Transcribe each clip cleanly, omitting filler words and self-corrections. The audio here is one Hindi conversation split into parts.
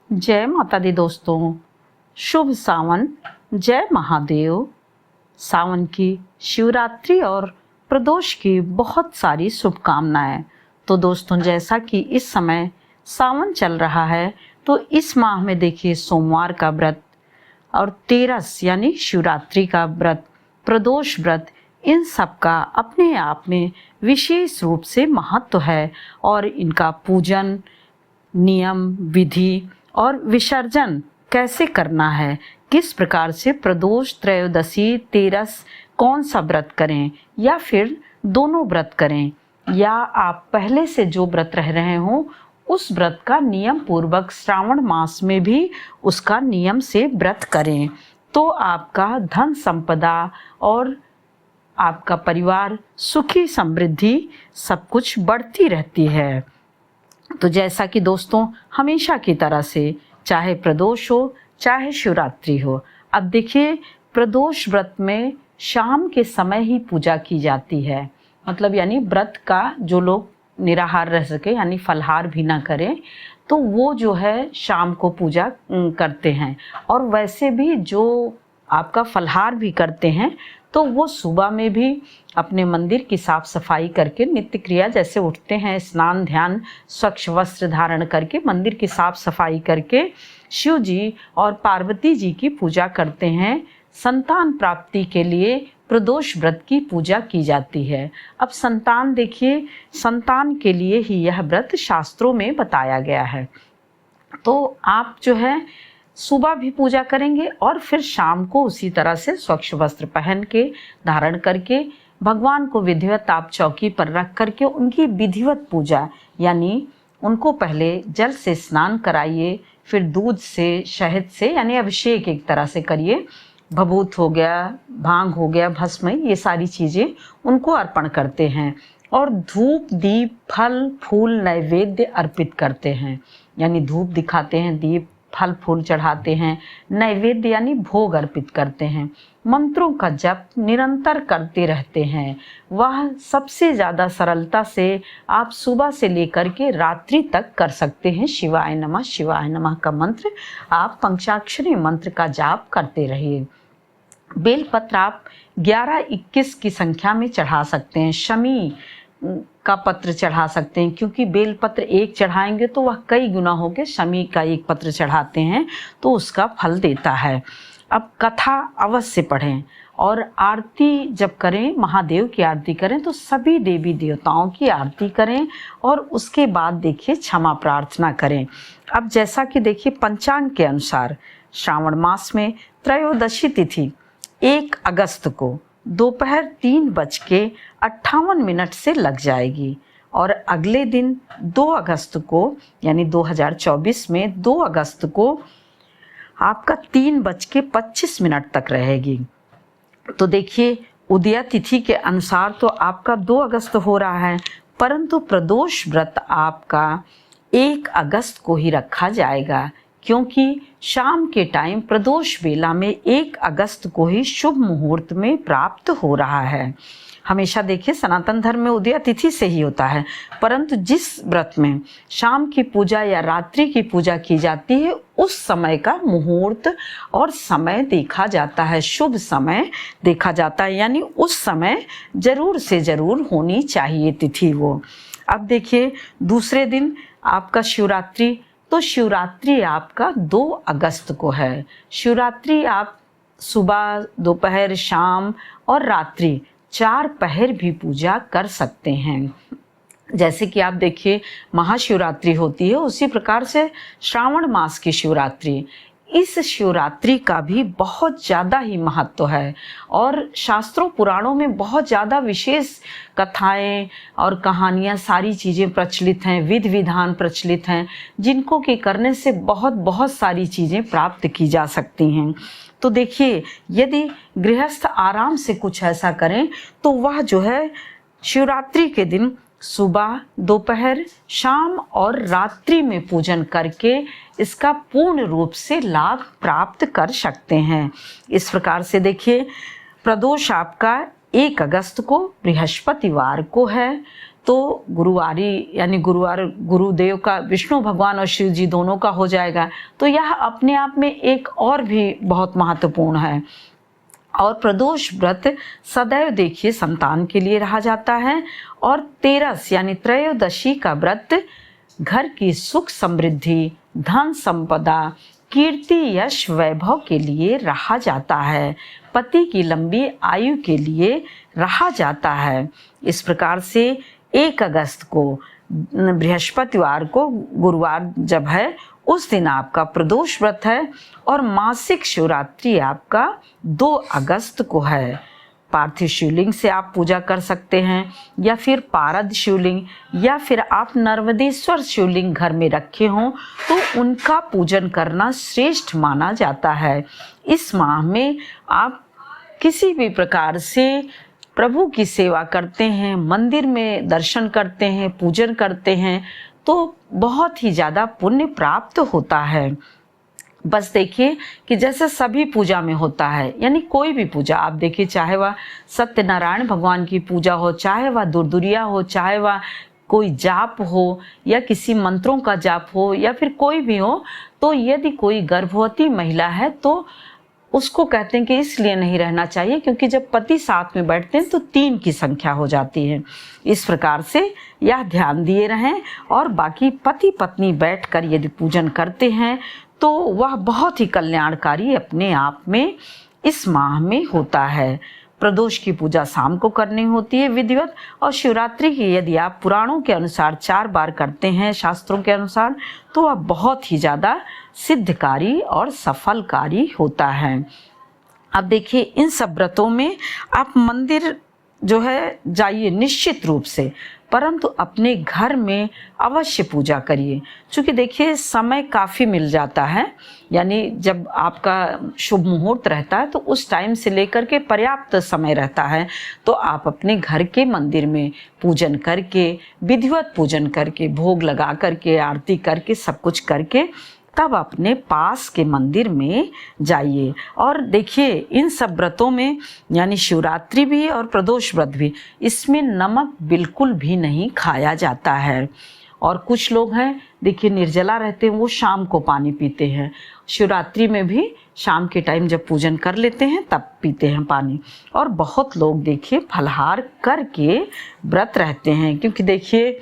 जय माता दी दोस्तों, शुभ सावन, जय महादेव। सावन की शिवरात्रि और प्रदोष की बहुत सारी शुभकामनाएं। तो दोस्तों, जैसा कि इस समय सावन चल रहा है तो इस माह में देखिए सोमवार का व्रत और तेरस यानी शिवरात्रि का व्रत, प्रदोष व्रत, इन सब का अपने आप में विशेष रूप से महत्व है और इनका पूजन, नियम, विधि और विसर्जन कैसे करना है, किस प्रकार से प्रदोष, त्रयोदशी, तेरस कौन सा व्रत करें या फिर दोनों व्रत करें, या आप पहले से जो व्रत रह रहे हों उस व्रत का नियम पूर्वक श्रावण मास में भी उसका नियम से व्रत करें, तो आपका धन संपदा और आपका परिवार सुखी समृद्धि सब कुछ बढ़ती रहती है। तो जैसा कि दोस्तों हमेशा की तरह से चाहे प्रदोष हो चाहे शिवरात्रि हो, अब देखिए प्रदोष व्रत में शाम के समय ही पूजा की जाती है। मतलब यानी व्रत का जो लोग निराहार रह सके यानी फलहार भी ना करें तो वो जो है शाम को पूजा करते हैं। और वैसे भी जो आपका फलहार भी करते हैं तो वो सुबह में भी अपने मंदिर की साफ सफाई करके नित्य क्रिया, जैसे उठते हैं स्नान ध्यान, स्वच्छ वस्त्र धारण करके मंदिर की साफ सफाई करके शिव जी और पार्वती जी की पूजा करते हैं। संतान प्राप्ति के लिए प्रदोष व्रत की पूजा की जाती है। अब संतान देखिए, संतान के लिए ही यह व्रत शास्त्रों में बताया गया है। तो आप जो है सुबह भी पूजा करेंगे और फिर शाम को उसी तरह से स्वच्छ वस्त्र पहन के धारण करके भगवान को विधिवत आप चौकी पर रख करके उनकी विधिवत पूजा, यानी उनको पहले जल से स्नान कराइए, फिर दूध से, शहद से यानी अभिषेक एक तरह से करिए। भभूत हो गया, भांग हो गया, भस्म, ये सारी चीज़ें उनको अर्पण करते हैं और धूप, दीप, फल, फूल, नैवेद्य अर्पित करते हैं। यानी धूप दिखाते हैं, दीप, फल फूल चढ़ाते हैं, नैवेद्य यानी भोग अर्पित करते हैं, मंत्रों का जप निरंतर करते रहते हैं। वह सबसे ज़्यादा सरलता से आप सुबह से लेकर के रात्रि तक कर सकते हैं। शिवाय नमः का मंत्र आप पंचाक्षरी मंत्र का जाप करते रहिए। बेलपत्र आप 11-21 की संख्या में चढ़ा सकते हैं। शमी का पत्र चढ़ा सकते हैं, क्योंकि बेलपत्र एक चढ़ाएंगे तो वह कई गुना होके शमी का एक पत्र चढ़ाते हैं तो उसका फल देता है। अब कथा अवश्य पढ़ें और आरती जब करें, महादेव की आरती करें तो सभी देवी देवताओं की आरती करें और उसके बाद देखिए क्षमा प्रार्थना करें। अब जैसा कि देखिए पंचांग के अनुसार श्रावण मास में त्रयोदशी तिथि 1 अगस्त को दोपहर 3:58 से लग जाएगी और अगले दिन 2 अगस्त को यानी 2024 में 2 अगस्त को आपका 3:25 तक रहेगी। तो देखिए उदया तिथि के अनुसार तो आपका 2 अगस्त हो रहा है, परंतु प्रदोष व्रत आपका 1 अगस्त को ही रखा जाएगा, क्योंकि शाम के टाइम प्रदोष बेला में 1 अगस्त को ही शुभ मुहूर्त में प्राप्त हो रहा है। हमेशा देखिए सनातन धर्म में उदया तिथि से ही होता है, परंतु जिस व्रत में शाम की पूजा या रात्रि की पूजा की जाती है उस समय का मुहूर्त और समय देखा जाता है, शुभ समय देखा जाता है, यानी उस समय जरूर से जरूर होनी चाहिए तिथि वो। अब देखिए दूसरे दिन आपका शिवरात्रि, तो शिवरात्रि आपका 2 अगस्त को है। शिवरात्रि आप सुबह, दोपहर, शाम और रात्रि 4 पहर भी पूजा कर सकते हैं। जैसे कि आप देखिए महाशिवरात्रि होती है, उसी प्रकार से श्रावण मास की शिवरात्रि, इस शिवरात्रि का भी बहुत ज़्यादा ही महत्व है और शास्त्रों पुराणों में बहुत ज़्यादा विशेष कथाएं और कहानियां, सारी चीज़ें प्रचलित हैं, विधि विधान प्रचलित हैं, जिनको कि करने से बहुत सारी चीज़ें प्राप्त की जा सकती हैं। तो देखिए यदि गृहस्थ आराम से कुछ ऐसा करें तो वह जो है शिवरात्रि के दिन सुबह, दोपहर, शाम और रात्रि में पूजन करके इसका पूर्ण रूप से लाभ प्राप्त कर सकते हैं। इस प्रकार से देखिए प्रदोष आपका 1 अगस्त को बृहस्पतिवार को है, तो गुरुवारी यानी गुरुवार गुरुदेव का, विष्णु भगवान और शिव जी दोनों का हो जाएगा। तो यह अपने आप में एक और भी बहुत महत्वपूर्ण है। और प्रदोष व्रत सदैव देखिए संतान के लिए रहा जाता है। और तेरस यानी त्रयोदशी का व्रत घर की सुख समृद्धि, धन संपदा, कीर्ति यश वैभव के लिए रहा जाता है, पति की लंबी आयु के लिए रहा जाता है। इस प्रकार से 1 अगस्त को बृहस्पतिवार को, गुरुवार जब है, उस दिन आपका प्रदोष व्रत है। और मासिक शिवरात्रि आपका 2 अगस्त को है। पार्थिव शिवलिंग से आप पूजा कर सकते हैं, या फिर पारद शिवलिंग, या फिर आप नर्मदेश्वर शिवलिंग घर में रखे हों तो उनका पूजन करना श्रेष्ठ माना जाता है। इस माह में आप किसी भी प्रकार से प्रभु की सेवा करते हैं, मंदिर में दर्शन करते हैं, पूजन करते हैं, तो बहुत ही ज़्यादा पुण्य प्राप्त होता है। बस देखिए कि जैसे सभी पूजा में होता है, यानी कोई भी पूजा आप देखिए, चाहे वह सत्यनारायण भगवान की पूजा हो, चाहे वह दुर्दुरिया हो, चाहे वह कोई जाप हो, या किसी मंत्रों का जाप हो, या फिर कोई भी हो, तो यदि कोई गर्भवती महिला है तो उसको कहते हैं कि इसलिए नहीं रहना चाहिए क्योंकि जब पति साथ में बैठते हैं तो 3 की संख्या हो जाती है। इस प्रकार से यह ध्यान दिए रहें। और बाकी पति पत्नी बैठकर यदि पूजन करते हैं तो वह बहुत ही कल्याणकारी अपने आप में इस माह में होता है। प्रदोष की पूजा शाम को करनी होती है विधिवत, और शिवरात्रि की यदि आप पुराणों के अनुसार 4 बार करते हैं, शास्त्रों के अनुसार, तो वह बहुत ही ज़्यादा सिद्धकारी और सफलकारी होता है। अब देखिए इन सब व्रतों में आप मंदिर जो है जाइए निश्चित रूप से, परंतु अपने घर में अवश्य पूजा करिए। क्योंकि देखिए समय काफ़ी मिल जाता है, यानी जब आपका शुभ मुहूर्त रहता है तो उस टाइम से लेकर के पर्याप्त समय रहता है। तो आप अपने घर के मंदिर में पूजन करके, विधिवत पूजन करके, भोग लगा करके, आरती करके, सब कुछ करके तब अपने पास के मंदिर में जाइए। और देखिए इन सब व्रतों में, यानी शिवरात्रि भी और प्रदोष व्रत भी, इसमें नमक बिल्कुल भी नहीं खाया जाता है। और कुछ लोग हैं देखिए निर्जला रहते हैं, वो शाम को पानी पीते हैं। शिवरात्रि में भी शाम के टाइम जब पूजन कर लेते हैं तब पीते हैं पानी। और बहुत लोग देखिए फलाहार करके व्रत रहते हैं, क्योंकि देखिए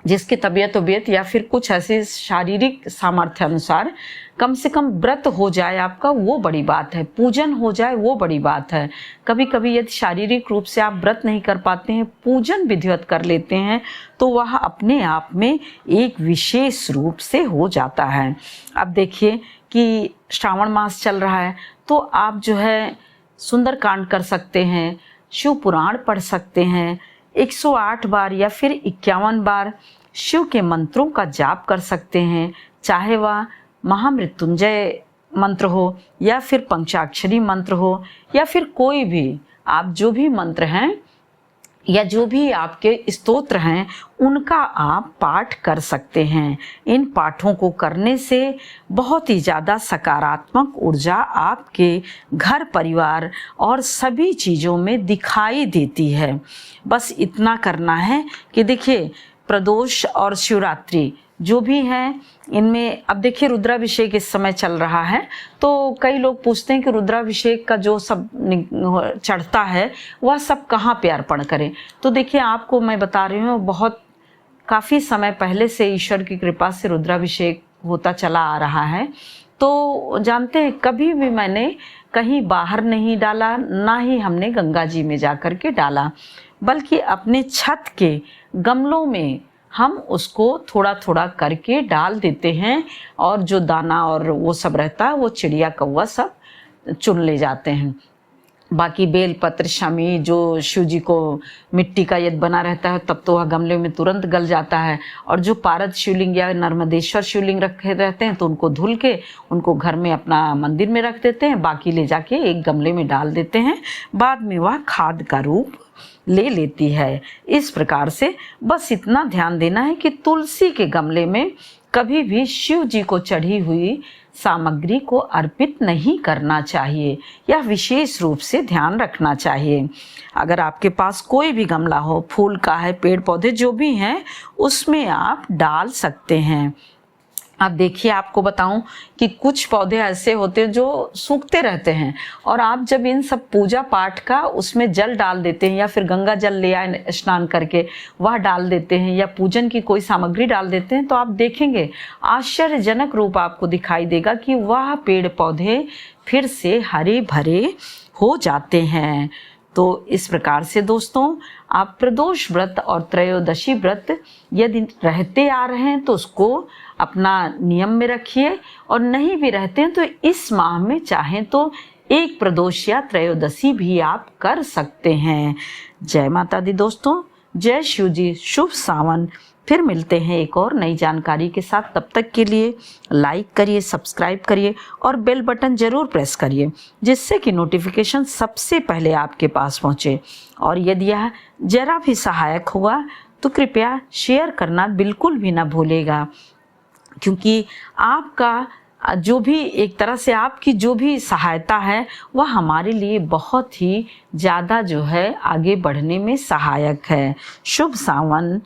जिसकी तबीयत या फिर कुछ ऐसे शारीरिक सामर्थ्य अनुसार कम से कम व्रत हो जाए आपका, वो बड़ी बात है, पूजन हो जाए वो बड़ी बात है। कभी कभी यदि शारीरिक रूप से आप व्रत नहीं कर पाते हैं, पूजन विधिवत कर लेते हैं, तो वह अपने आप में एक विशेष रूप से हो जाता है। अब देखिए कि श्रावण मास चल रहा है, तो आप जो है सुंदरकांड कर सकते हैं, शिव पुराण पढ़ सकते हैं, 108 बार या फिर 51 बार शिव के मंत्रों का जाप कर सकते हैं, चाहे वह महामृत्युंजय मंत्र हो, या फिर पंचाक्षरी मंत्र हो, या फिर कोई भी आप जो भी मंत्र हैं या जो भी आपके स्तोत्र हैं उनका आप पाठ कर सकते हैं। इन पाठों को करने से बहुत ही ज़्यादा सकारात्मक ऊर्जा आपके घर परिवार और सभी चीज़ों में दिखाई देती है। बस इतना करना है कि देखिए प्रदोष और शिवरात्रि जो भी हैं इनमें, अब देखिए रुद्राभिषेक इस समय चल रहा है, तो कई लोग पूछते हैं कि रुद्राभिषेक का जो सब चढ़ता है वह सब कहाँ पे अर्पण करें। तो देखिए आपको मैं बता रही हूँ, बहुत काफ़ी समय पहले से ईश्वर की कृपा से रुद्राभिषेक होता चला आ रहा है। तो जानते हैं कभी भी मैंने कहीं बाहर नहीं डाला, ना ही हमने गंगा जी में जा कर के डाला, बल्कि अपने छत के गमलों में हम उसको थोड़ा थोड़ा करके डाल देते हैं, और जो दाना और वो सब रहता है वो चिड़िया कौवा सब चुन ले जाते हैं। बाकी बेलपत्र शमी जो शिव जी को मिट्टी का यदि बना रहता है तब तो वह गमले में तुरंत गल जाता है, और जो पारद शिवलिंग या नर्मदेश्वर शिवलिंग रखे रहते हैं तो उनको धुल के उनको घर में अपना मंदिर में रख देते हैं, बाकी ले जाके एक गमले में डाल देते हैं, बाद में वह खाद का रूप ले लेती है। इस प्रकार से बस इतना ध्यान देना है कि तुलसी के गमले में कभी भी शिव जी को चढ़ी हुई सामग्री को अर्पित नहीं करना चाहिए। यह विशेष रूप से ध्यान रखना चाहिए। अगर आपके पास कोई भी गमला हो, फूल का है, पेड़ पौधे जो भी हैं, उसमें आप डाल सकते हैं। अब देखिए, आपको बताऊं कि कुछ पौधे ऐसे होते हैं जो सूखते रहते हैं, और आप जब इन सब पूजा पाठ का उसमें जल डाल देते हैं, या फिर गंगा जल ले आए स्नान करके वह डाल देते हैं, या पूजन की कोई सामग्री डाल देते हैं, तो आप देखेंगे आश्चर्यजनक रूप आपको दिखाई देगा कि वह पेड़ पौधे फिर से हरे भरे हो जाते हैं। तो इस प्रकार से दोस्तों, आप प्रदोष व्रत और त्रयोदशी व्रत यदि रहते आ रहे हैं तो उसको अपना नियम में रखिए, और नहीं भी रहते हैं तो इस माह में चाहें तो एक प्रदोष या त्रयोदशी भी आप कर सकते हैं। जय माता दी दोस्तों, जय शिव जी, शुभ सावन। फिर मिलते हैं एक और नई जानकारी के साथ। तब तक के लिए लाइक करिए, सब्सक्राइब करिए और बेल बटन ज़रूर प्रेस करिए, जिससे कि नोटिफिकेशन सबसे पहले आपके पास पहुँचे। और यदि यह जरा भी सहायक हुआ तो कृपया शेयर करना बिल्कुल भी ना भूलेगा, क्योंकि आपका जो भी, एक तरह से आपकी जो भी सहायता है वह हमारे लिए बहुत ही ज़्यादा जो है आगे बढ़ने में सहायक है। शुभ सावन।